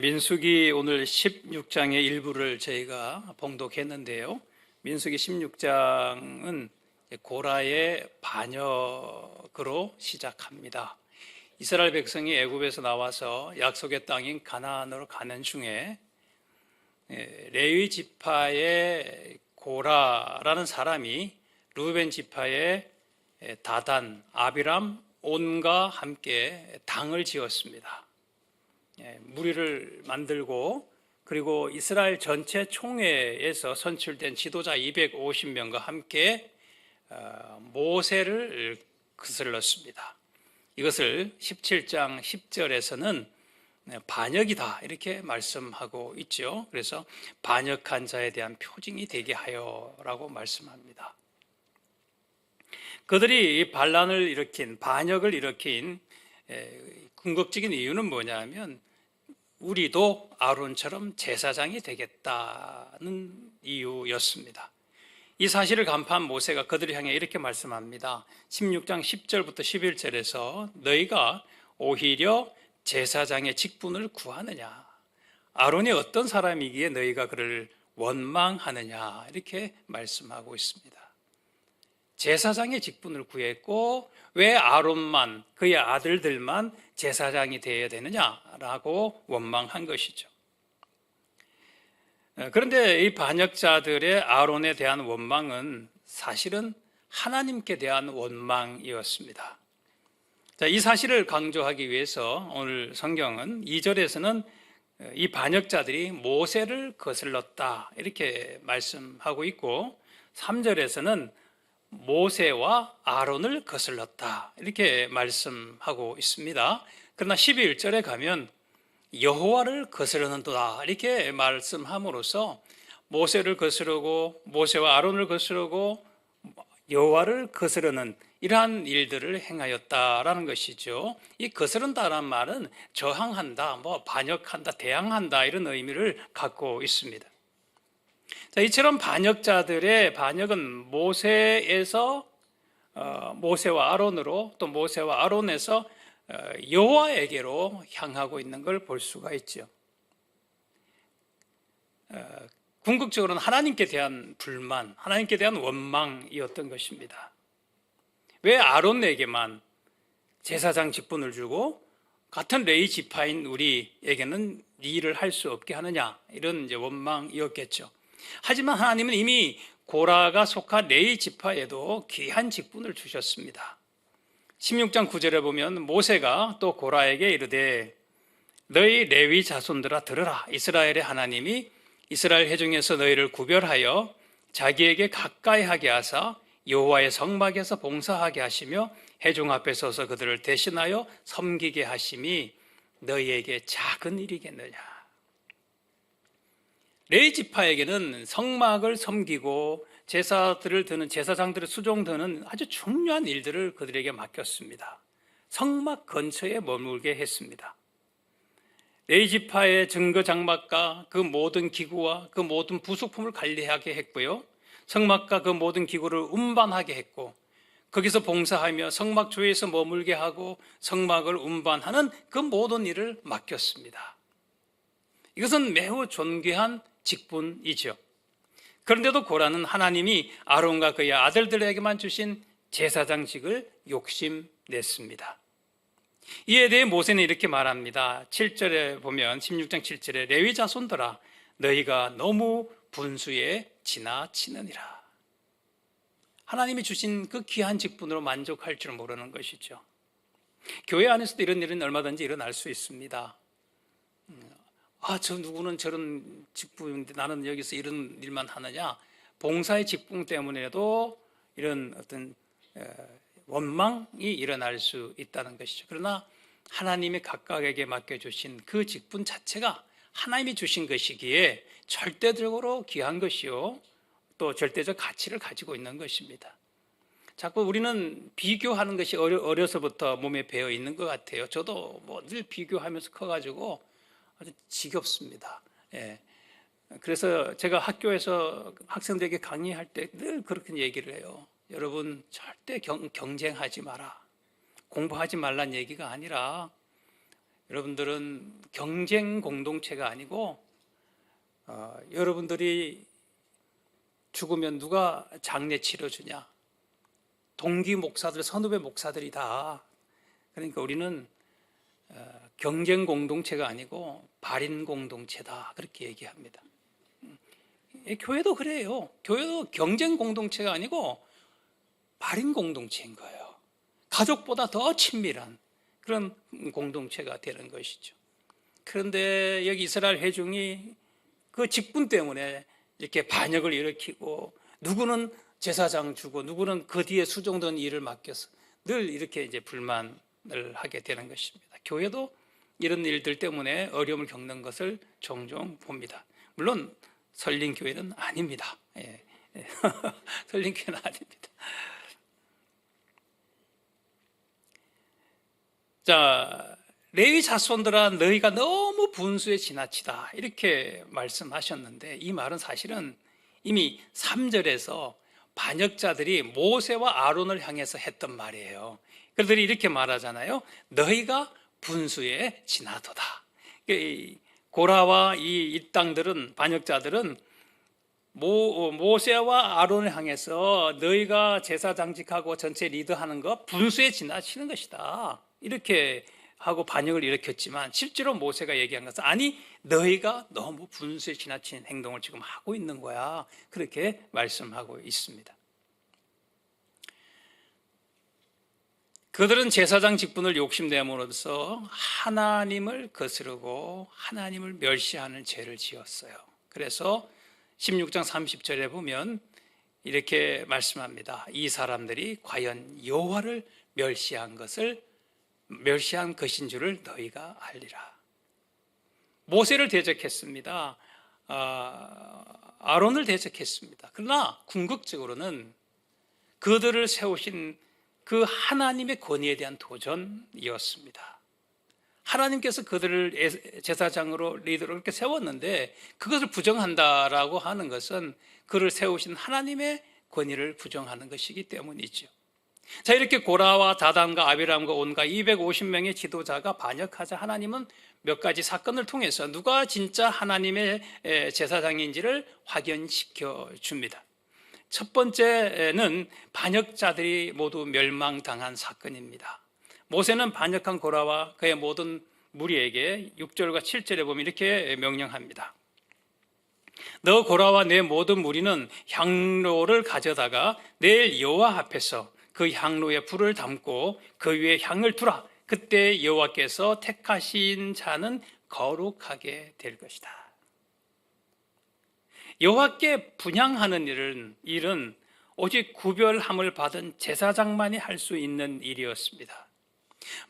민수기 오늘 16장의 일부를 저희가 봉독했는데요. 민수기 16장은 고라의 반역으로 시작합니다. 이스라엘 백성이 애굽에서 나와서 약속의 땅인 가나안으로 가는 중에 레위 지파의 고라라는 사람이 르우벤 지파의 다단, 아비람, 온과 함께 당을 지었습니다. 무리를 만들고 그리고 이스라엘 전체 총회에서 선출된 지도자 250명과 함께 모세를 거슬렀습니다. 이것을 17장 10절에서는 반역이다 이렇게 말씀하고 있죠. 그래서 반역한 자에 대한 표징이 되게 하여라고 말씀합니다. 그들이 이 반란을 일으킨 반역을 일으킨 궁극적인 이유는 뭐냐면 우리도 아론처럼 제사장이 되겠다는 이유였습니다. 이 사실을 간파한 모세가 그들을 향해 이렇게 말씀합니다. 16장 10절부터 11절에서 너희가 오히려 제사장의 직분을 구하느냐, 아론이 어떤 사람이기에 너희가 그를 원망하느냐 이렇게 말씀하고 있습니다. 제사장의 직분을 구했고 왜 아론만, 그의 아들들만 제사장이 되어야 되느냐라고 원망한 것이죠. 그런데 이 반역자들의 아론에 대한 원망은 사실은 하나님께 대한 원망이었습니다. 자, 이 사실을 강조하기 위해서 오늘 성경은 2절에서는 이 반역자들이 모세를 거슬렀다 이렇게 말씀하고 있고 3절에서는 모세와 아론을 거슬렀다 이렇게 말씀하고 있습니다. 그러나 12절에 가면 여호와를 거스르는도다 이렇게 말씀함으로써 모세를 거스르고 모세와 아론을 거스르고 여호와를 거스르는 이러한 일들을 행하였다라는 것이죠. 이 거스른다라는 말은 저항한다, 반역한다, 대항한다 이런 의미를 갖고 있습니다. 자, 이처럼 반역자들의 반역은 모세와 아론으로 또 모세와 아론에서 여호와에게로 향하고 있는 걸 볼 수가 있죠. 궁극적으로는 하나님께 대한 불만, 하나님께 대한 원망이었던 것입니다. 왜 아론에게만 제사장 직분을 주고 같은 레위 지파인 우리에게는 이 일을 할 수 없게 하느냐 이런 이제 원망이었겠죠. 하지만 하나님은 이미 고라가 속한 레위 지파에도 귀한 직분을 주셨습니다. 16장 9절에 보면 모세가 또 고라에게 이르되 너희 레위 자손들아 들으라. 이스라엘의 하나님이 이스라엘 회중에서 너희를 구별하여 자기에게 가까이 하게 하사 여호와의 성막에서 봉사하게 하시며 회중 앞에 서서 그들을 대신하여 섬기게 하심이 너희에게 작은 일이겠느냐. 레위 지파에게는 성막을 섬기고 제사들을 드는 제사장들의 수종 드는 아주 중요한 일들을 그들에게 맡겼습니다. 성막 근처에 머물게 했습니다. 레위 지파의 증거 장막과 그 모든 기구와 그 모든 부속품을 관리하게 했고요. 성막과 그 모든 기구를 운반하게 했고 거기서 봉사하며 성막 주위에서 머물게 하고 성막을 운반하는 그 모든 일을 맡겼습니다. 이것은 매우 존귀한 직분이죠. 그런데도 고라는 하나님이 아론과 그의 아들들에게만 주신 제사장직을 욕심냈습니다. 이에 대해 모세는 이렇게 말합니다. 7절에 보면 16장 7절에 레위 자손들아 너희가 너무 분수에 지나치느니라. 하나님이 주신 그 귀한 직분으로 만족할 줄 모르는 것이죠. 교회 안에서도 이런 일은 얼마든지 일어날 수 있습니다. 저 누구는 저런 직분인데 나는 여기서 이런 일만 하느냐. 봉사의 직분 때문에도 이런 어떤 원망이 일어날 수 있다는 것이죠. 그러나 하나님이 각각에게 맡겨주신 그 직분 자체가 하나님이 주신 것이기에 절대적으로 귀한 것이요 또 절대적 가치를 가지고 있는 것입니다. 자꾸 우리는 비교하는 것이 어려서부터 몸에 배어 있는 것 같아요. 저도 늘 비교하면서 커가지고 아주 지겹습니다. 그래서 제가 학교에서 학생들에게 강의할 때 늘 그렇게 얘기를 해요. 여러분 절대 경쟁하지 마라. 공부하지 말란 얘기가 아니라 여러분들은 경쟁 공동체가 아니고 여러분들이 죽으면 누가 장례 치러주냐? 동기 목사들, 선후배 목사들이 다. 그러니까 우리는 경쟁 공동체가 아니고 발인 공동체다, 그렇게 얘기합니다. 교회도 그래요. 교회도 경쟁 공동체가 아니고 발인 공동체인 거예요. 가족보다 더 친밀한 그런 공동체가 되는 것이죠. 그런데 여기 이스라엘 회중이 그 직분 때문에 이렇게 반역을 일으키고, 누구는 제사장 주고 누구는 그 뒤에 수종된 일을 맡겨서 늘 이렇게 이제 불만을 하게 되는 것입니다. 교회도 이런 일들 때문에 어려움을 겪는 것을 종종 봅니다. 물론 설린교회는 아닙니다. 예. 설린교회는 아닙니다. 자, 레위 자손들아 너희가 너무 분수에 지나치다, 이렇게 말씀하셨는데, 이 말은 사실은 이미 3절에서 반역자들이 모세와 아론을 향해서 했던 말이에요. 그들이 이렇게 말하잖아요. 너희가 분수에 지나도다. 고라와 이 땅들은, 반역자들은 모세와 아론을 향해서 너희가 제사 장직하고 전체 리더하는 거 분수에 지나치는 것이다, 이렇게 하고 반역을 일으켰지만, 실제로 모세가 얘기한 것은 아니, 너희가 너무 분수에 지나친 행동을 지금 하고 있는 거야, 그렇게 말씀하고 있습니다. 그들은 제사장 직분을 욕심내므로써 하나님을 거스르고 하나님을 멸시하는 죄를 지었어요. 그래서 16장 30절에 보면 이렇게 말씀합니다. 이 사람들이 과연 여호와를 멸시한 것인 줄을 너희가 알리라. 모세를 대적했습니다. 아론을 대적했습니다. 그러나 궁극적으로는 그들을 세우신 그 하나님의 권위에 대한 도전이었습니다. 하나님께서 그들을 제사장으로, 리더로 이렇게 세웠는데 그것을 부정한다라고 하는 것은 그를 세우신 하나님의 권위를 부정하는 것이기 때문이죠. 자, 이렇게 고라와 다단과 아비람과 온과 250명의 지도자가 반역하자 하나님은 몇 가지 사건을 통해서 누가 진짜 하나님의 제사장인지를 확인시켜 줍니다. 첫 번째는 반역자들이 모두 멸망당한 사건입니다. 모세는 반역한 고라와 그의 모든 무리에게 6절과 7절에 보면 이렇게 명령합니다. 너 고라와 내 모든 무리는 향로를 가져다가 내일 여호와 앞에서 그 향로에 불을 담고 그 위에 향을 두라. 그때 여호와께서 택하신 자는 거룩하게 될 것이다. 여호와께 분향하는 일은 오직 구별함을 받은 제사장만이 할 수 있는 일이었습니다.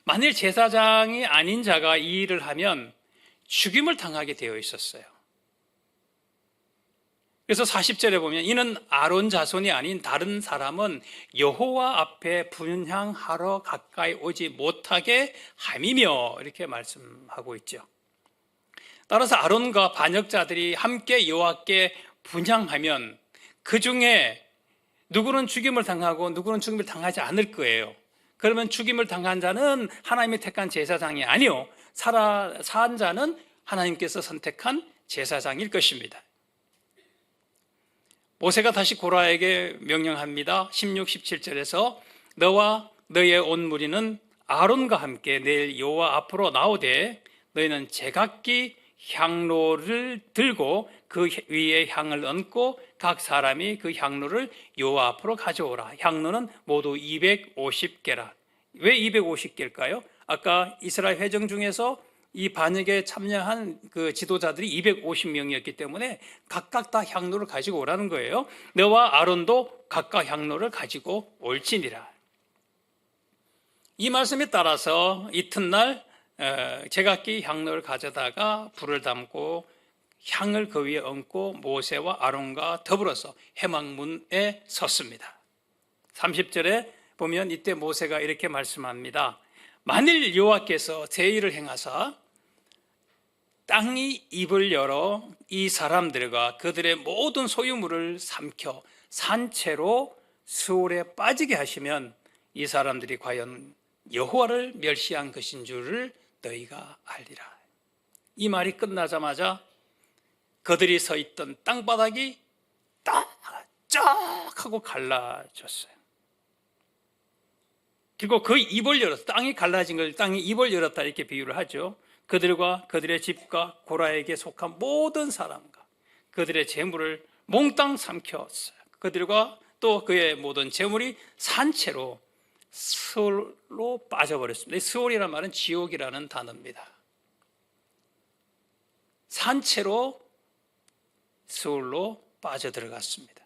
만일 제사장이 아닌 자가 이 일을 하면 죽임을 당하게 되어 있었어요. 그래서 40절에 보면 이는 아론 자손이 아닌 다른 사람은 여호와 앞에 분향하러 가까이 오지 못하게 함이며, 이렇게 말씀하고 있죠. 따라서 아론과 반역자들이 함께 여호와께 분향하면 그 중에 누구는 죽임을 당하고 누구는 죽임을 당하지 않을 거예요. 그러면 죽임을 당한 자는 하나님이 택한 제사장이 아니요, 산 자는 하나님께서 선택한 제사장일 것입니다. 모세가 다시 고라에게 명령합니다. 16, 17절에서 너와 너의 온 무리는 아론과 함께 내일 여호와 앞으로 나오되 너희는 제각기 향로를 들고 그 위에 향을 얹고 각 사람이 그 향로를 여호와 앞으로 가져오라. 향로는 모두 250개라. 왜 250개일까요? 아까 이스라엘 회정 중에서 이 반역에 참여한 그 지도자들이 250명이었기 때문에 각각 다 향로를 가지고 오라는 거예요. 너와 아론도 각각 향로를 가지고 올지니라. 이 말씀에 따라서 이튿날 제각기 향로를 가져다가 불을 담고 향을 그 위에 얹고 모세와 아론과 더불어서 회막문에 섰습니다. 30절에 보면 이때 모세가 이렇게 말씀합니다. 만일 여호와께서 제의를 행하사 땅이 입을 열어 이 사람들과 그들의 모든 소유물을 삼켜 산채로 수월에 빠지게 하시면 이 사람들이 과연 여호와를 멸시한 것인 줄을 너희가 알리라. 이 말이 끝나자마자 그들이 서 있던 땅바닥이 쫙 하고 갈라졌어요. 그리고 그 입을 열었어. 땅이 갈라진 걸 땅이 입을 열었다 이렇게 비유를 하죠. 그들과 그들의 집과 고라에게 속한 모든 사람과 그들의 재물을 몽땅 삼켰어요. 그들과 또 그의 모든 재물이 산채로 스올로 빠져버렸습니다. 스올이라는 말은 지옥이라는 단어입니다. 산채로 스올로 빠져들어갔습니다.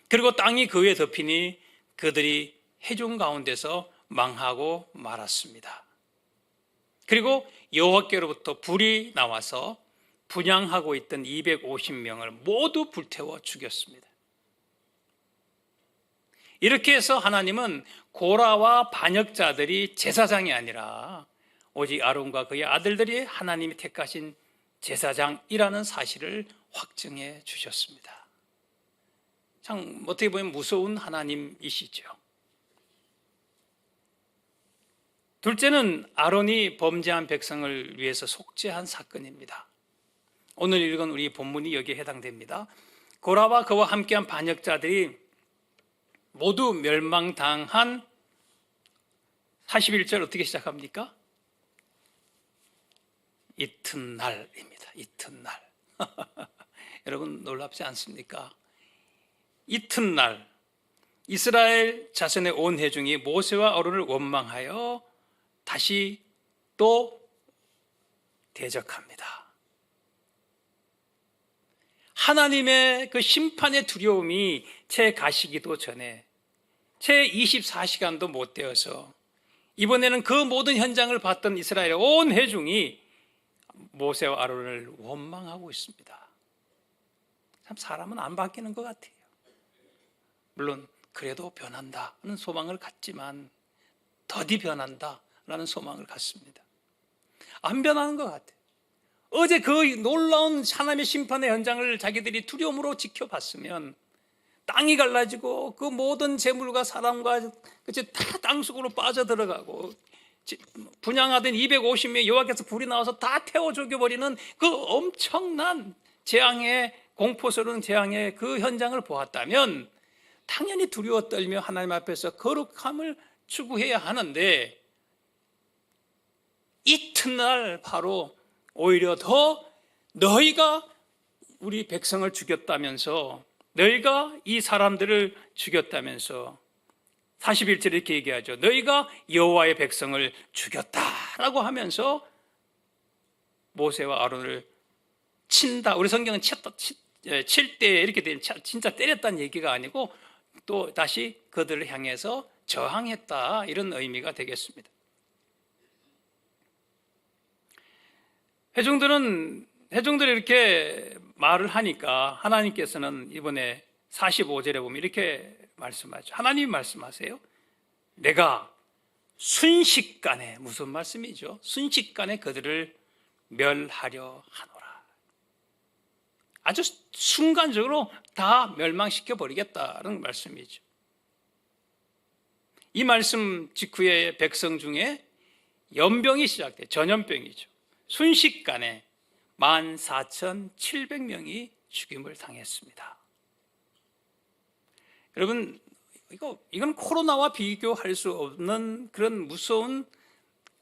그리고 땅이 그 위에 덮이니 그들이 해중 가운데서 망하고 말았습니다. 그리고 여호와께로부터 불이 나와서 분향하고 있던 250명을 모두 불태워 죽였습니다. 이렇게 해서 하나님은 고라와 반역자들이 제사장이 아니라 오직 아론과 그의 아들들이 하나님이 택하신 제사장이라는 사실을 확증해 주셨습니다. 참 어떻게 보면 무서운 하나님이시죠. 둘째는 아론이 범죄한 백성을 위해서 속죄한 사건입니다. 오늘 읽은 우리 본문이 여기에 해당됩니다. 고라와 그와 함께한 반역자들이 모두 멸망당한 41절 어떻게 시작합니까? 이튿날입니다. 이튿날. 여러분 놀랍지 않습니까? 이튿날 이스라엘 자손의 온 회중이 모세와 아론을 원망하여 다시 또 대적합니다. 하나님의 그 심판의 두려움이 채 가시기도 전에 채 24시간도 못 되어서 이번에는 그 모든 현장을 봤던 이스라엘의 온 회중이 모세와 아론을 원망하고 있습니다. 참 사람은 안 바뀌는 것 같아요. 물론 그래도 변한다는 소망을 갖지만 더디 변한다라는 소망을 갖습니다. 안 변하는 것 같아요. 어제 그 놀라운 하나님의 심판의 현장을 자기들이 두려움으로 지켜봤으면 땅이 갈라지고 그 모든 재물과 사람과 다 땅속으로 빠져들어가고 분향하던 250명 여호와께서 불이 나와서 다 태워 죽여버리는 그 엄청난 재앙의 공포스러운 재앙의 그 현장을 보았다면 당연히 두려워 떨며 하나님 앞에서 거룩함을 추구해야 하는데 이튿날 바로 오히려 더 너희가 우리 백성을 죽였다면서 너희가 이 사람들을 죽였다면서 41절에 이렇게 얘기하죠. 너희가 여호와의 백성을 죽였다라고 하면서 모세와 아론을 친다. 우리 성경은 칠 때 이렇게 되면 진짜 때렸다는 얘기가 아니고 또 다시 그들을 향해서 저항했다 이런 의미가 되겠습니다. 회중들이 이렇게 말을 하니까 하나님께서는 이번에 45절에 보면 이렇게 말씀하죠. 하나님이 말씀하세요. 내가 순식간에, 무슨 말씀이죠? 순식간에 그들을 멸하려 하노라. 아주 순간적으로 다 멸망시켜 버리겠다는 말씀이죠. 이 말씀 직후에 백성 중에 연병이 시작돼. 전염병이죠. 순식간에 14,700명이 죽임을 당했습니다. 여러분, 이건 코로나와 비교할 수 없는 그런 무서운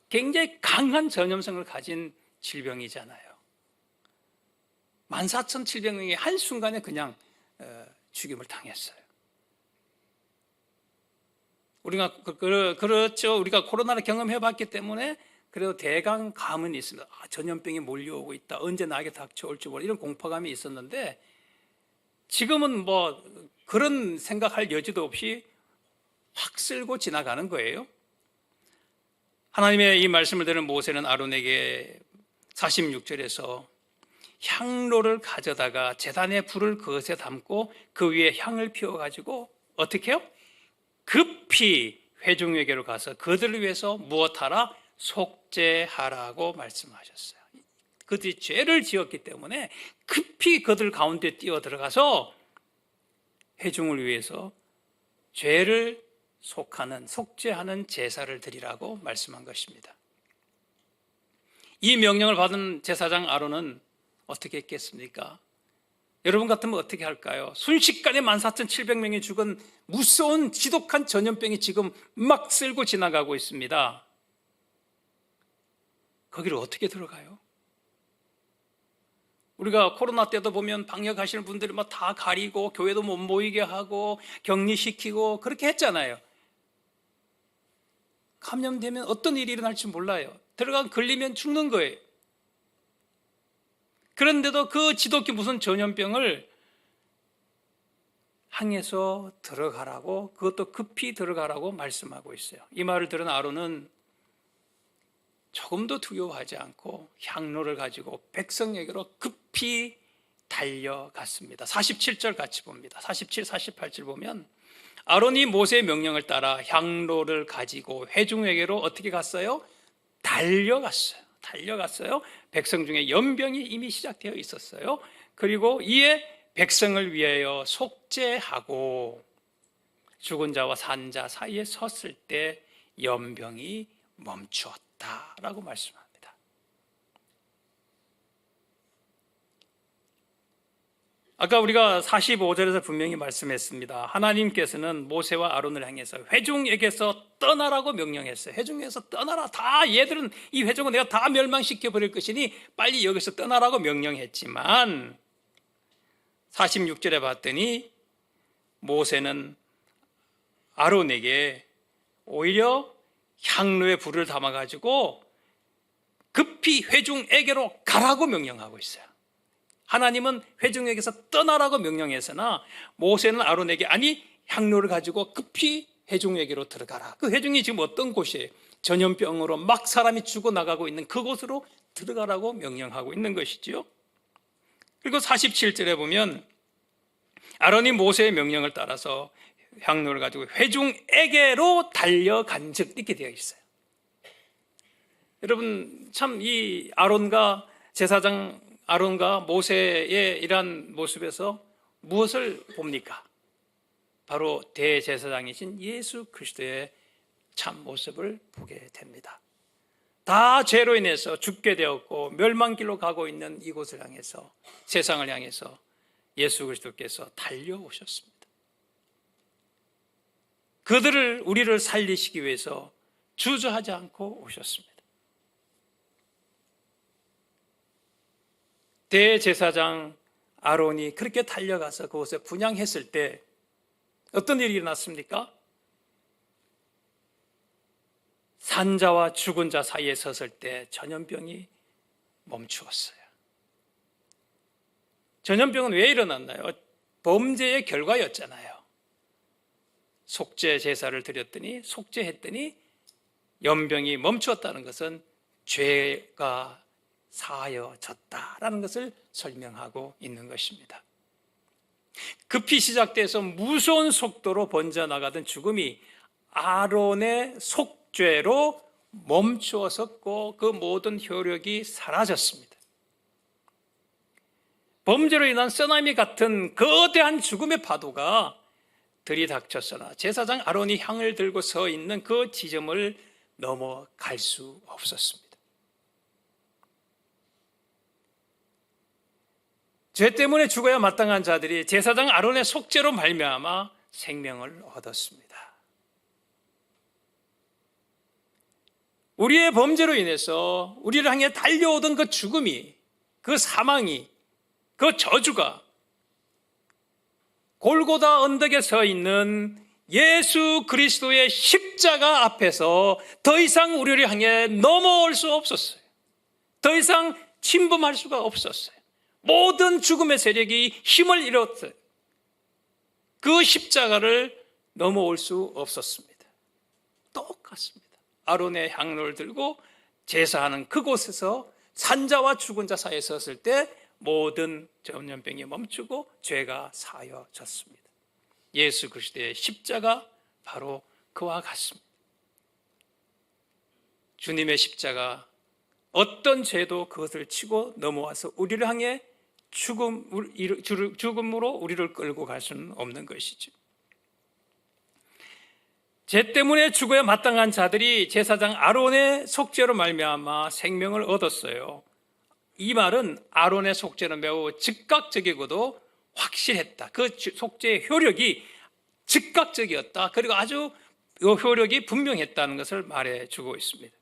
굉장히 강한 전염성을 가진 질병이잖아요. 14,700명이 한순간에 그냥 죽임을 당했어요. 우리가 그렇죠. 우리가 코로나를 경험해 봤기 때문에 그래도 대강 감은 있습니다. 전염병이 몰려오고 있다. 언제 나에게 닥쳐올지 모르 이런 공포감이 있었는데 지금은 뭐 그런 생각할 여지도 없이 확 쓸고 지나가는 거예요. 하나님의 이 말씀을 들은 모세는 아론에게 46절에서 향로를 가져다가 제단에 불을 그것에 담고 그 위에 향을 피워가지고 어떻게 해요? 급히 회중에게로 가서 그들을 위해서 무엇하라? 속죄하라고 말씀하셨어요. 그들이 죄를 지었기 때문에 급히 그들 가운데 뛰어 들어가서 회중을 위해서 죄를 속죄하는 제사를 드리라고 말씀한 것입니다. 이 명령을 받은 제사장 아론은 어떻게 했겠습니까? 여러분 같으면 어떻게 할까요? 순식간에 14,700명이 죽은 무서운 지독한 전염병이 지금 막 쓸고 지나가고 있습니다. 거기를 어떻게 들어가요? 우리가 코로나 때도 보면 방역하시는 분들이 막 다 가리고 교회도 못 모이게 하고 격리시키고 그렇게 했잖아요. 감염되면 어떤 일이 일어날지 몰라요. 들어가 걸리면 죽는 거예요. 그런데도 그 지독히 무슨 전염병을 향해서 들어가라고, 그것도 급히 들어가라고 말씀하고 있어요. 이 말을 들은 아론은 조금도 두려워하지 않고 향로를 가지고 백성에게로 급히 달려갔습니다. 47절 같이 봅니다. 47, 48절 보면 아론이 모세의 명령을 따라 향로를 가지고 회중에게로 어떻게 갔어요? 달려갔어요. 백성 중에 연병이 이미 시작되어 있었어요. 그리고 이에 백성을 위하여 속죄하고 죽은 자와 산 자 사이에 섰을 때 연병이 멈추었다라고 말씀합니다. 아까 우리가 45절에서 분명히 말씀했습니다. 하나님께서는 모세와 아론을 향해서 회중에게서 떠나라고 명령했어요. 회중에게서 떠나라. 다 얘들은 이 회중은 내가 다 멸망시켜 버릴 것이니 빨리 여기서 떠나라고 명령했지만 46절에 봤더니 모세는 아론에게 오히려 향로에 불을 담아가지고 급히 회중에게로 가라고 명령하고 있어요. 하나님은 회중에게서 떠나라고 명령했으나 모세는 아론에게 아니 향로를 가지고 급히 회중에게로 들어가라. 그 회중이 지금 어떤 곳이에요? 전염병으로 막 사람이 죽어나가고 있는 그곳으로 들어가라고 명령하고 있는 것이지요. 그리고 47절에 보면 아론이 모세의 명령을 따라서 향로를 가지고 회중에게로 달려간 즉 이렇게 되어 있어요. 여러분 참 이 아론과 제사장 아론과 모세의 이러한 모습에서 무엇을 봅니까? 바로 대제사장이신 예수 그리스도의 참 모습을 보게 됩니다. 다 죄로 인해서 죽게 되었고 멸망길로 가고 있는 이곳을 향해서 세상을 향해서 예수 그리스도께서 달려오셨습니다. 우리를 살리시기 위해서 주저하지 않고 오셨습니다. 대제사장 아론이 그렇게 달려가서 그곳에 분향했을 때 어떤 일이 일어났습니까? 산자와 죽은 자 사이에 섰을 때 전염병이 멈추었어요. 전염병은 왜 일어났나요? 범죄의 결과였잖아요. 속죄 제사를 드렸더니 속죄했더니 연병이 멈추었다는 것은 죄가 사하여졌다라는 것을 설명하고 있는 것입니다. 급히 시작돼서 무서운 속도로 번져나가던 죽음이 아론의 속죄로 멈추었었고 그 모든 효력이 사라졌습니다. 범죄로 인한 쓰나미 같은 거대한 죽음의 파도가 들이닥쳤으나 제사장 아론이 향을 들고 서 있는 그 지점을 넘어갈 수 없었습니다. 죄 때문에 죽어야 마땅한 자들이 제사장 아론의 속죄로 말미암아 생명을 얻었습니다. 우리의 범죄로 인해서 우리를 향해 달려오던 그 죽음이, 그 사망이, 그 저주가 골고다 언덕에 서 있는 예수 그리스도의 십자가 앞에서 더 이상 우리를 향해 넘어올 수 없었어요. 더 이상 침범할 수가 없었어요. 모든 죽음의 세력이 힘을 잃었어요. 그 십자가를 넘어올 수 없었습니다. 똑같습니다. 아론의 향로를 들고 제사하는 그곳에서 산자와 죽은 자 사이에 섰을 때 모든 전염병이 멈추고 죄가 사여졌습니다. 예수 그리스도의 십자가 바로 그와 같습니다. 주님의 십자가 어떤 죄도 그것을 치고 넘어와서 우리를 향해 죽음으로 우리를 끌고 갈 수는 없는 것이죠. 죄 때문에 죽어야 마땅한 자들이 제사장 아론의 속죄로 말미암아 생명을 얻었어요. 이 말은 아론의 속죄는 매우 즉각적이고도 확실했다. 그 속죄의 효력이 즉각적이었다. 그리고 아주 효력이 분명했다는 것을 말해주고 있습니다.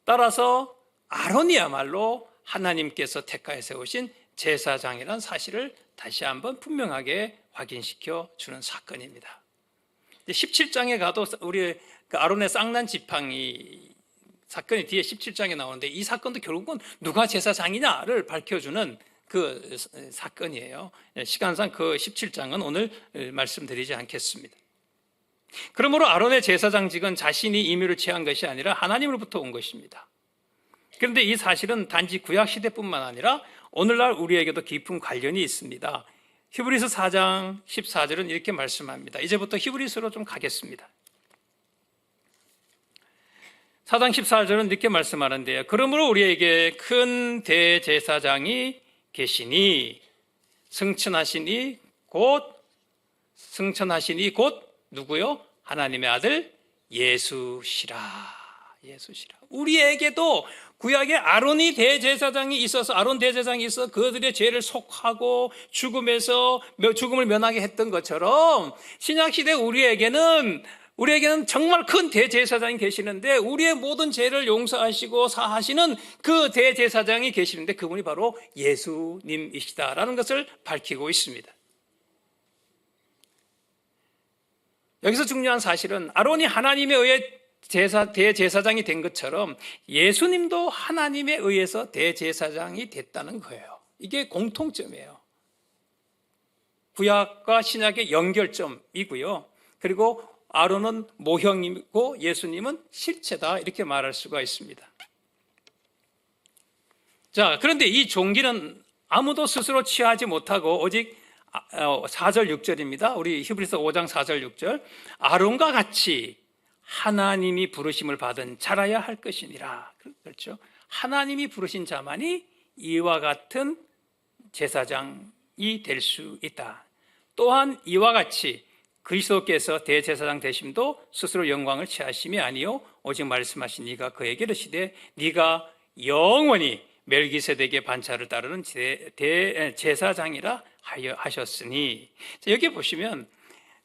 따라서 아론이야말로 하나님께서 택하여 세우신 제사장이라는 사실을 다시 한번 분명하게 확인시켜 주는 사건입니다. 17장에 가도 우리 아론의 쌍난 지팡이 사건이 뒤에 17장에 나오는데, 이 사건도 결국은 누가 제사장이냐를 밝혀주는 그 사건이에요. 시간상 그 17장은 오늘 말씀드리지 않겠습니다. 그러므로 아론의 제사장직은 자신이 임의로 취한 것이 아니라 하나님으로부터 온 것입니다. 그런데 이 사실은 단지 구약시대뿐만 아니라 오늘날 우리에게도 깊은 관련이 있습니다. 히브리서 4장 14절은 이렇게 말씀합니다. 이제부터 히브리서로 좀 가겠습니다. 4장 14절은 이렇게 말씀하는데요. 그러므로 우리에게 큰 대제사장이 계시니 승천하시니 곧 누구요? 하나님의 아들 예수시라. 우리에게도 구약에 아론이 대제사장이 있어서, 아론 대제사장이 있어 그들의 죄를 속하고 죽음을 면하게 했던 것처럼, 신약시대 우리에게는 정말 큰 대제사장이 계시는데, 우리의 모든 죄를 용서하시고 사하시는 그 대제사장이 계시는데, 그분이 바로 예수님이시다라는 것을 밝히고 있습니다. 여기서 중요한 사실은 아론이 하나님에 의해 대제사장이 된 것처럼 예수님도 하나님에 의해서 대제사장이 됐다는 거예요. 이게 공통점이에요. 구약과 신약의 연결점이고요. 그리고 아론은 모형이고 예수님은 실체다, 이렇게 말할 수가 있습니다. 자, 그런데 이 종기는 아무도 스스로 취하지 못하고 오직 4절 6절입니다. 우리 히브리서 5장 4절 6절. 아론과 같이 하나님이 부르심을 받은 자라야 할 것이니라. 그렇죠? 하나님이 부르신 자만이 이와 같은 제사장이 될 수 있다. 또한 이와 같이 그리스도께서 대제사장 되심도 스스로 영광을 취하심이 아니요 오직 말씀하신 이가 그에게 이르시되 네가 영원히 멜기세덱의 반차를 따르는 제사장이라 하셨으니. 여기 보시면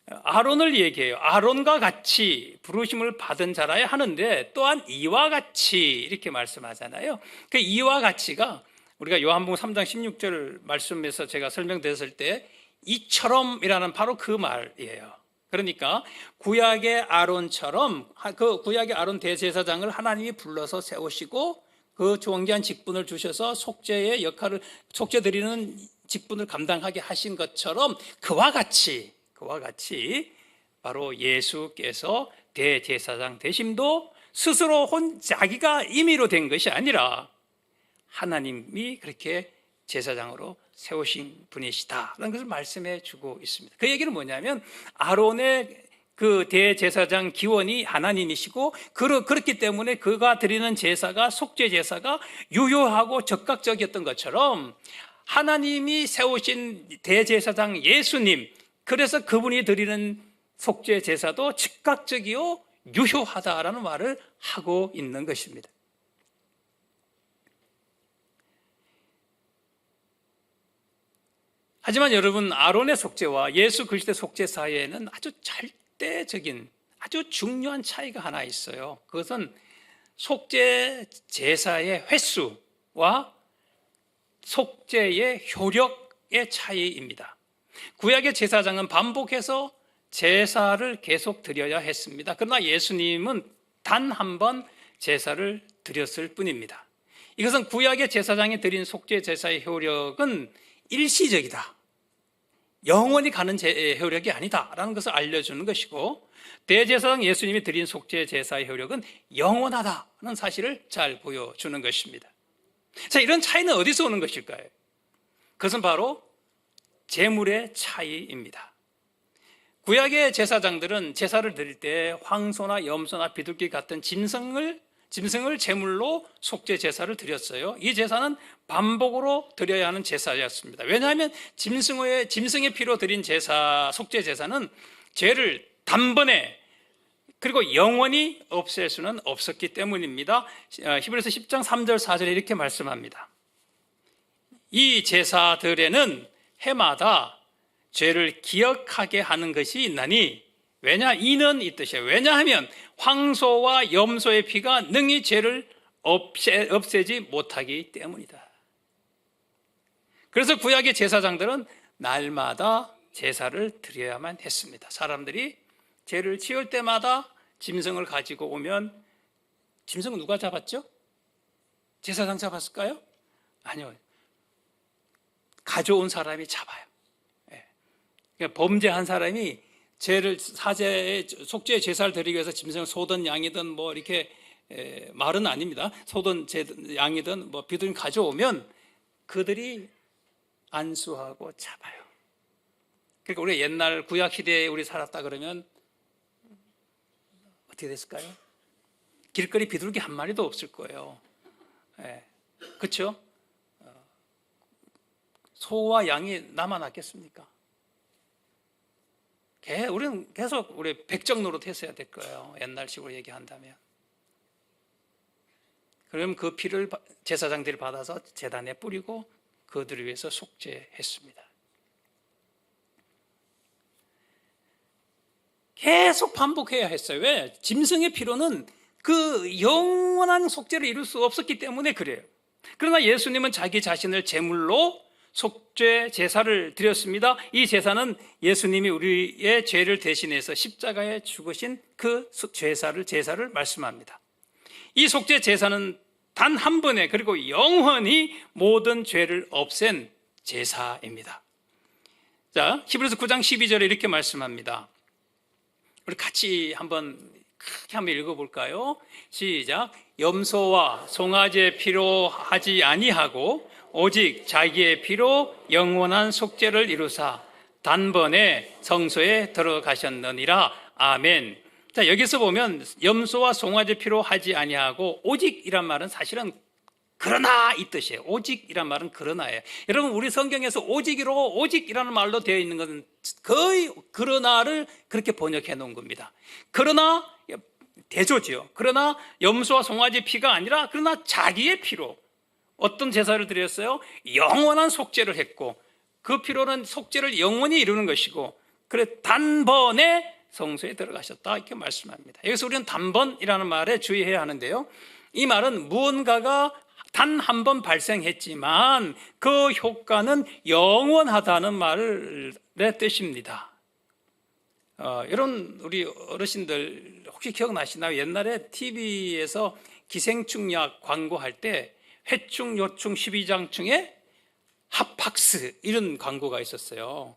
아론을 얘기해요. 아론과 같이 부르심을 받은 자라야 하는데, 또한 이와 같이 이렇게 말씀하잖아요. 그 이와 같이가 우리가 요한복음 3장 16절 말씀에서 제가 설명드렸을 때 이처럼이라는 바로 그 말이에요. 그러니까 구약의 아론처럼, 그 구약의 아론 대제사장을 하나님이 불러서 세우시고 그 존귀한 직분을 주셔서 속죄의 역할을, 속죄 드리는 직분을 감당하게 하신 것처럼 그와 같이 바로 예수께서 대제사장 되심도 스스로 자기가 임의로 된 것이 아니라 하나님이 그렇게 제사장으로 세우신 분이시다라는 것을 말씀해 주고 있습니다. 그 얘기는 뭐냐면 아론의 그 대제사장 기원이 하나님이시고, 그렇기 때문에 그가 드리는 제사가, 속죄 제사가 유효하고 적극적이었던 것처럼 하나님이 세우신 대제사장 예수님, 그래서 그분이 드리는 속죄 제사도 즉각적이요 유효하다라는 말을 하고 있는 것입니다. 하지만 여러분, 아론의 속죄와 예수 그리스도의 속죄 사이에는 아주 절대적인, 아주 중요한 차이가 하나 있어요. 그것은 속죄 제사의 횟수와 속죄의 효력의 차이입니다. 구약의 제사장은 반복해서 제사를 계속 드려야 했습니다. 그러나 예수님은 단 한 번 제사를 드렸을 뿐입니다. 이것은 구약의 제사장이 드린 속죄 제사의 효력은 일시적이다, 영원히 가는 효력이 아니다라는 것을 알려주는 것이고, 대제사장 예수님이 드린 속죄 제사의 효력은 영원하다는 사실을 잘 보여주는 것입니다. 자, 이런 차이는 어디서 오는 것일까요? 그것은 바로 제물의 차이입니다. 구약의 제사장들은 제사를 드릴 때 황소나 염소나 비둘기 같은 짐승을 제물로 속죄 제사를 드렸어요. 이 제사는 반복으로 드려야 하는 제사였습니다. 왜냐하면 짐승의 피로 드린 제사, 속죄 제사는 죄를 단번에 그리고 영원히 없앨 수는 없었기 때문입니다. 히브리서 10장 3절 4절에 이렇게 말씀합니다. 이 제사들에는 해마다 죄를 기억하게 하는 것이 있나니, 왜냐? 이는 이 뜻이에요. 왜냐하면 황소와 염소의 피가 능히 죄를 없애지 못하기 때문이다. 그래서 구약의 제사장들은 날마다 제사를 드려야만 했습니다. 사람들이 죄를 지을 때마다 짐승을 가지고 오면, 짐승은 누가 잡았죠? 제사장 잡았을까요? 아니요. 가져온 사람이 잡아요. 그러니까 범죄한 사람이 죄를 속죄의 제사를 드리기 위해서 짐승을 소든 양이든 뭐 이렇게 말은 아닙니다. 소든 양이든 뭐 비둘기 가져오면 그들이 안수하고 잡아요. 그러니까 우리 옛날 구약 시대에 우리 살았다 그러면 어떻게 됐을까요? 길거리 비둘기 한 마리도 없을 거예요. 그렇죠? 소와 양이 남아났겠습니까? 우리는 계속 우리 백정 노릇 했어야 될 거예요. 옛날식으로 얘기한다면. 그럼 그 피를 제사장들이 받아서 제단에 뿌리고 그들을 위해서 속죄했습니다. 계속 반복해야 했어요. 왜? 짐승의 피로는 그 영원한 속죄를 이룰 수 없었기 때문에 그래요. 그러나 예수님은 자기 자신을 제물로 속죄 제사를 드렸습니다. 이 제사는 예수님이 우리의 죄를 대신해서 십자가에 죽으신 그 제사를 말씀합니다. 이 속죄 제사는 단 한 번에, 그리고 영원히 모든 죄를 없앤 제사입니다. 자, 히브리서 9장 12절에 이렇게 말씀합니다. 우리 같이 크게 한번 읽어볼까요? 시작. 염소와 송아지의 피로 하지 아니하고 오직 자기의 피로 영원한 속죄를 이루사 단번에 성소에 들어가셨느니라. 아멘. 자, 여기서 보면 염소와 송아지 피로 하지 아니하고 오직이란 말은 사실은 그러나 이 뜻이에요. 오직이란 말은 그러나예요. 여러분, 우리 성경에서 오직이라는 말로 되어 있는 것은 거의 그러나를 그렇게 번역해 놓은 겁니다. 그러나 대조지요. 그러나 염소와 송아지 피가 아니라 그러나 자기의 피로 어떤 제사를 드렸어요? 영원한 속죄를 했고, 그 피로는 속죄를 영원히 이루는 것이고, 그래 단번에 성소에 들어가셨다 이렇게 말씀합니다. 여기서 우리는 단번이라는 말에 주의해야 하는데요, 이 말은 무언가가 단 한 번 발생했지만 그 효과는 영원하다는 말의 뜻입니다. 여러분, 우리 어르신들 혹시 기억나시나요? 옛날에 TV에서 기생충약 광고할 때 회충, 요충, 12장충에 핫팍스 이런 광고가 있었어요.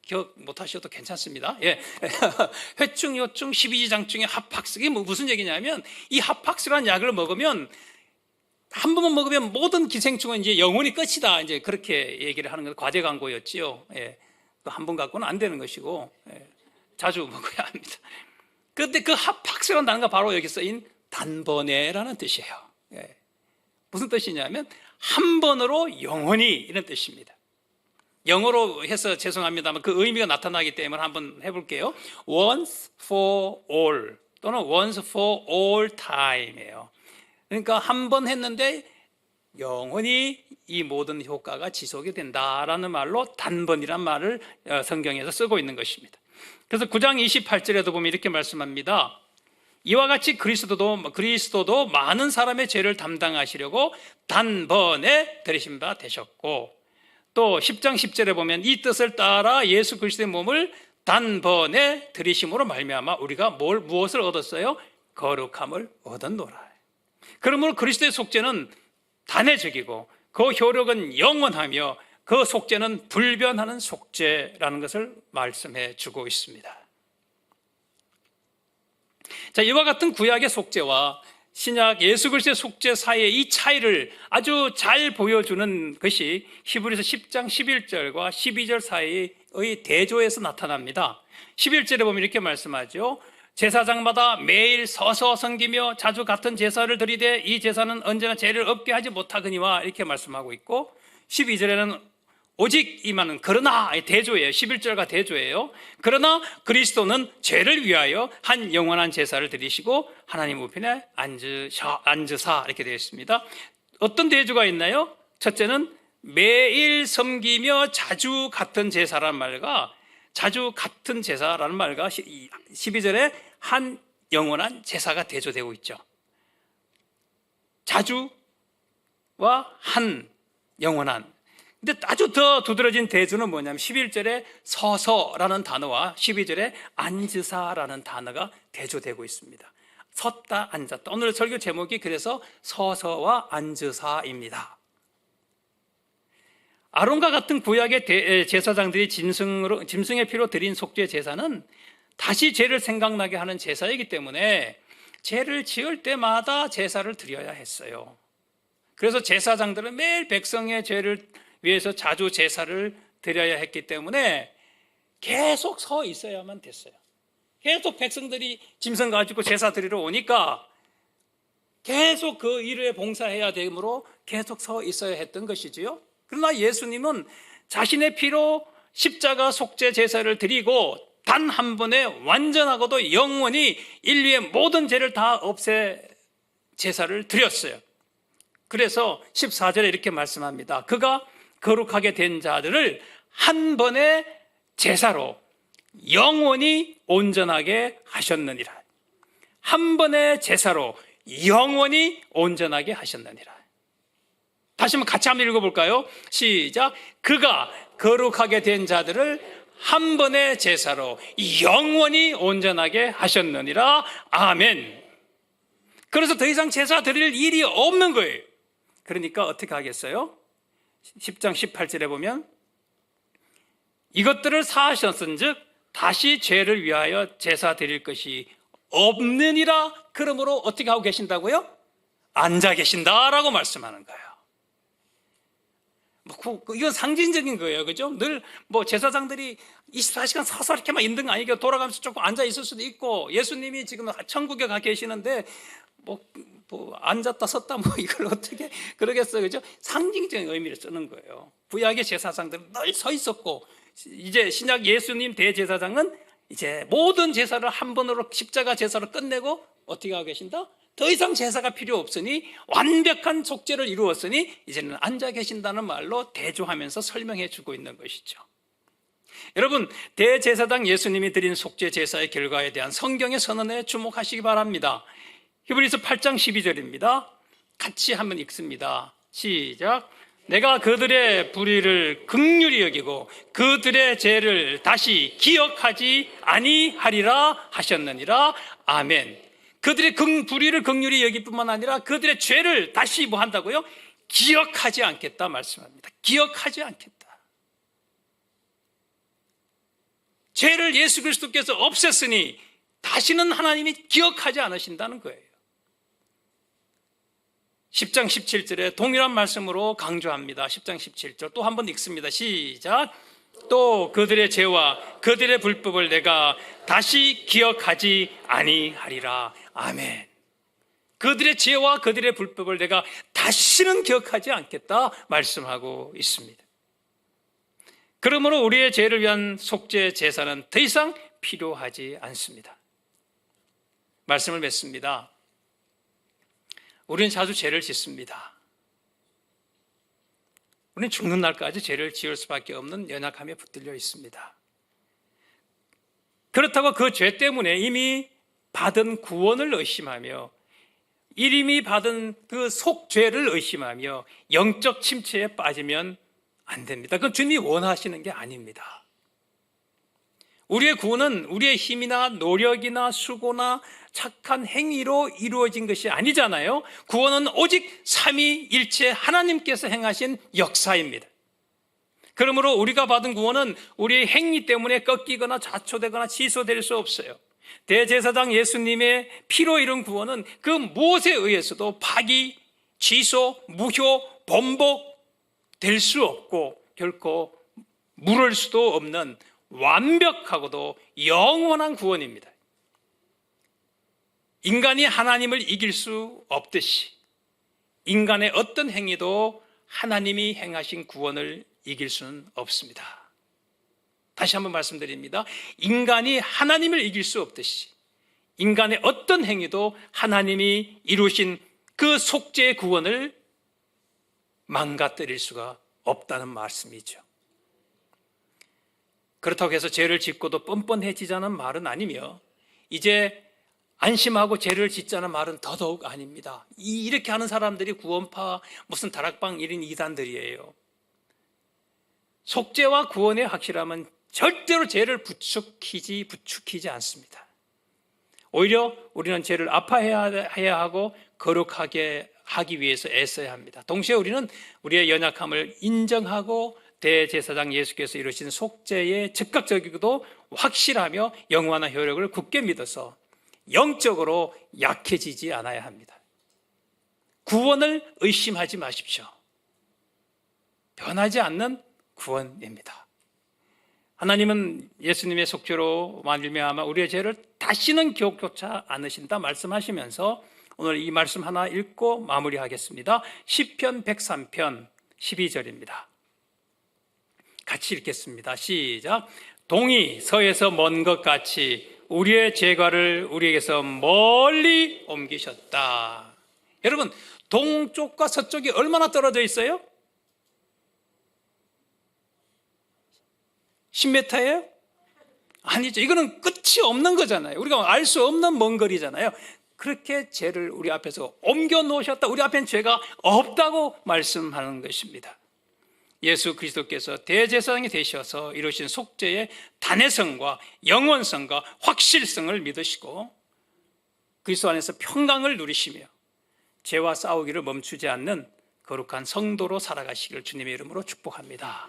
기억 못하셔도 괜찮습니다. 예. 회충, 요충, 12장충의 핫팍스. 이게 무슨 얘기냐면, 이 핫팍스라는 약을 먹으면 한 번만 먹으면 모든 기생충은 이제 영원히 끝이다. 이제 그렇게 얘기를 하는 건 과대 광고였지요. 예. 한 번 갖고는 안 되는 것이고, 예. 자주 먹어야 합니다. 그런데 그 핫팍스라는 단어가 바로 여기 쓰인 단번에라는 뜻이에요. 예. 무슨 뜻이냐면 한 번으로 영원히 이런 뜻입니다. 영어로 해서 죄송합니다만 그 의미가 나타나기 때문에 한번 해볼게요. Once for all 또는 once for all time이에요. 그러니까 한 번 했는데 영원히 이 모든 효과가 지속이 된다라는 말로 단번이란 말을 성경에서 쓰고 있는 것입니다. 그래서 9장 28절에도 보면 이렇게 말씀합니다. 이와 같이 그리스도도 많은 사람의 죄를 담당하시려고 단번에 들이신 바 되셨고, 또 10장 10절에 보면 이 뜻을 따라 예수 그리스도의 몸을 단번에 들이심으로 말미암아 우리가 무엇을 얻었어요? 거룩함을 얻었노라. 그러므로 그리스도의 속죄는 단회적이고 그 효력은 영원하며 그 속죄는 불변하는 속죄라는 것을 말씀해 주고 있습니다. 자, 이와 같은 구약의 속죄와 신약 예수 그리스도의 속죄 사이의 이 차이를 아주 잘 보여주는 것이 히브리서 10장 11절과 12절 사이의 대조에서 나타납니다. 11절에 보면 이렇게 말씀하죠. 제사장마다 매일 서서 섬기며 자주 같은 제사를 드리되 이 제사는 언제나 죄를 없게 하지 못하거니와 이렇게 말씀하고 있고, 12절에는 오직 이만은 그러나 대조예요. 11절과 대조예요. 그러나 그리스도는 죄를 위하여 한 영원한 제사를 드리시고 하나님 우편에 앉으사 이렇게 되어 있습니다. 어떤 대조가 있나요? 첫째는 매일 섬기며 자주 같은 제사라는 말과 자주 같은 제사라는 말과 12절에 한 영원한 제사가 대조되고 있죠. 자주와 한 영원한. 근데 아주 더 두드러진 대조는 뭐냐면 11절에 서서라는 단어와 12절에 앉으사라는 단어가 대조되고 있습니다. 섰다 앉았다. 오늘 설교 제목이 그래서 서서와 앉으사입니다. 아론과 같은 구약의 제사장들이 짐승의 피로 드린 속죄 제사는 다시 죄를 생각나게 하는 제사이기 때문에 죄를 지을 때마다 제사를 드려야 했어요. 그래서 제사장들은 매일 백성의 죄를 위해서 자주 제사를 드려야 했기 때문에 계속 서 있어야만 됐어요. 계속 백성들이 짐승 가지고 제사 드리러 오니까 계속 그 일에 봉사해야 되므로 계속 서 있어야 했던 것이지요. 그러나 예수님은 자신의 피로 십자가 속죄 제사를 드리고 단 한 번에 완전하고도 영원히 인류의 모든 죄를 다 없애 제사를 드렸어요. 그래서 14절에 이렇게 말씀합니다. 그가 거룩하게 된 자들을 한 번의 제사로 영원히 온전하게 하셨느니라. 한 번의 제사로 영원히 온전하게 하셨느니라. 다시 한번 같이 한번 읽어볼까요? 시작. 그가 거룩하게 된 자들을 한 번의 제사로 영원히 온전하게 하셨느니라. 아멘. 그래서 더 이상 제사 드릴 일이 없는 거예요. 그러니까 어떻게 하겠어요? 10장 18절에 보면 이것들을 사하셨은즉 다시 죄를 위하여 제사 드릴 것이 없느니라. 그러므로 어떻게 하고 계신다고요? 앉아 계신다라고 말씀하는 거예요. 이건 상징적인 거예요. 그죠? 늘 제사장들이 24시간 서서 이렇게만 있는 거 아니고 돌아가면서 조금 앉아 있을 수도 있고, 예수님이 지금 천국에 가 계시는데 앉았다 섰다 이걸 어떻게 그러겠어요. 그죠? 상징적인 의미를 쓰는 거예요. 구약의 제사장들은 늘 서 있었고, 이제 신약 예수님 대제사장은 이제 모든 제사를 한 번으로 십자가 제사로 끝내고 어떻게 하고 계신다? 더 이상 제사가 필요 없으니 완벽한 속죄를 이루었으니 이제는 앉아 계신다는 말로 대조하면서 설명해 주고 있는 것이죠. 여러분, 대제사장 예수님이 드린 속죄 제사의 결과에 대한 성경의 선언에 주목하시기 바랍니다. 히브리서 8장 12절입니다. 같이 한번 읽습니다. 시작. 내가 그들의 불의를 긍휼히 여기고 그들의 죄를 다시 기억하지 아니하리라 하셨느니라. 아멘. 그들의 불의를 긍휼히 여길 뿐만 아니라 그들의 죄를 다시 한다고요? 기억하지 않겠다 말씀합니다. 기억하지 않겠다. 죄를 예수 그리스도께서 없앴으니 다시는 하나님이 기억하지 않으신다는 거예요. 10장 17절에 동일한 말씀으로 강조합니다. 10장 17절 또 한 번 읽습니다. 시작. 또 그들의 죄와 그들의 불법을 내가 다시 기억하지 아니하리라. 아멘. 그들의 죄와 그들의 불법을 내가 다시는 기억하지 않겠다 말씀하고 있습니다. 그러므로 우리의 죄를 위한 속죄 제사는 더 이상 필요하지 않습니다. 말씀을 맺습니다. 우리는 자주 죄를 짓습니다. 우리는 죽는 날까지 죄를 지을 수밖에 없는 연약함에 붙들려 있습니다. 그렇다고 그 죄 때문에 이미 받은 구원을 의심하며 이미 받은 그 속죄를 의심하며 영적 침체에 빠지면 안 됩니다. 그건 주님이 원하시는 게 아닙니다. 우리의 구원은 우리의 힘이나 노력이나 수고나 착한 행위로 이루어진 것이 아니잖아요. 구원은 오직 삼위일체 하나님께서 행하신 역사입니다. 그러므로 우리가 받은 구원은 우리의 행위 때문에 꺾이거나 좌초되거나 취소될 수 없어요. 대제사장 예수님의 피로 이룬 구원은 그 무엇에 의해서도 파기, 취소, 무효, 번복될 수 없고 결코 물을 수도 없는 완벽하고도 영원한 구원입니다. 인간이 하나님을 이길 수 없듯이 인간의 어떤 행위도 하나님이 행하신 구원을 이길 수는 없습니다. 다시 한번 말씀드립니다. 인간이 하나님을 이길 수 없듯이 인간의 어떤 행위도 하나님이 이루신 그 속죄의 구원을 망가뜨릴 수가 없다는 말씀이죠. 그렇다고 해서 죄를 짓고도 뻔뻔해지자는 말은 아니며 이제 안심하고 죄를 짓자는 말은 더더욱 아닙니다. 이렇게 하는 사람들이 구원파 무슨 다락방 1인 2단들이에요. 속죄와 구원의 확실함은 절대로 죄를 부추기지 않습니다. 오히려 우리는 죄를 아파해야 하고 거룩하게 하기 위해서 애써야 합니다. 동시에 우리는 우리의 연약함을 인정하고 대제사장 예수께서 이루신 속죄의 즉각적이고도 확실하며 영원한 효력을 굳게 믿어서 영적으로 약해지지 않아야 합니다. 구원을 의심하지 마십시오. 변하지 않는 구원입니다. 하나님은 예수님의 속죄로 말미암아 우리의 죄를 다시는 기억조차 않으신다 말씀하시면서 오늘 이 말씀 하나 읽고 마무리하겠습니다. 시편 103편 12절입니다. 같이 읽겠습니다. 시작. 동이 서에서 먼 것 같이 우리의 죄과를 우리에게서 멀리 옮기셨다. 여러분, 동쪽과 서쪽이 얼마나 떨어져 있어요? 10m예요? 아니죠. 이거는 끝이 없는 거잖아요. 우리가 알 수 없는 먼 거리잖아요. 그렇게 죄를 우리 앞에서 옮겨 놓으셨다. 우리 앞엔 죄가 없다고 말씀하는 것입니다. 예수 그리스도께서 대제사장이 되셔서 이루신 속죄의 단회성과 영원성과 확실성을 믿으시고 그리스도 안에서 평강을 누리시며 죄와 싸우기를 멈추지 않는 거룩한 성도로 살아가시기를 주님의 이름으로 축복합니다.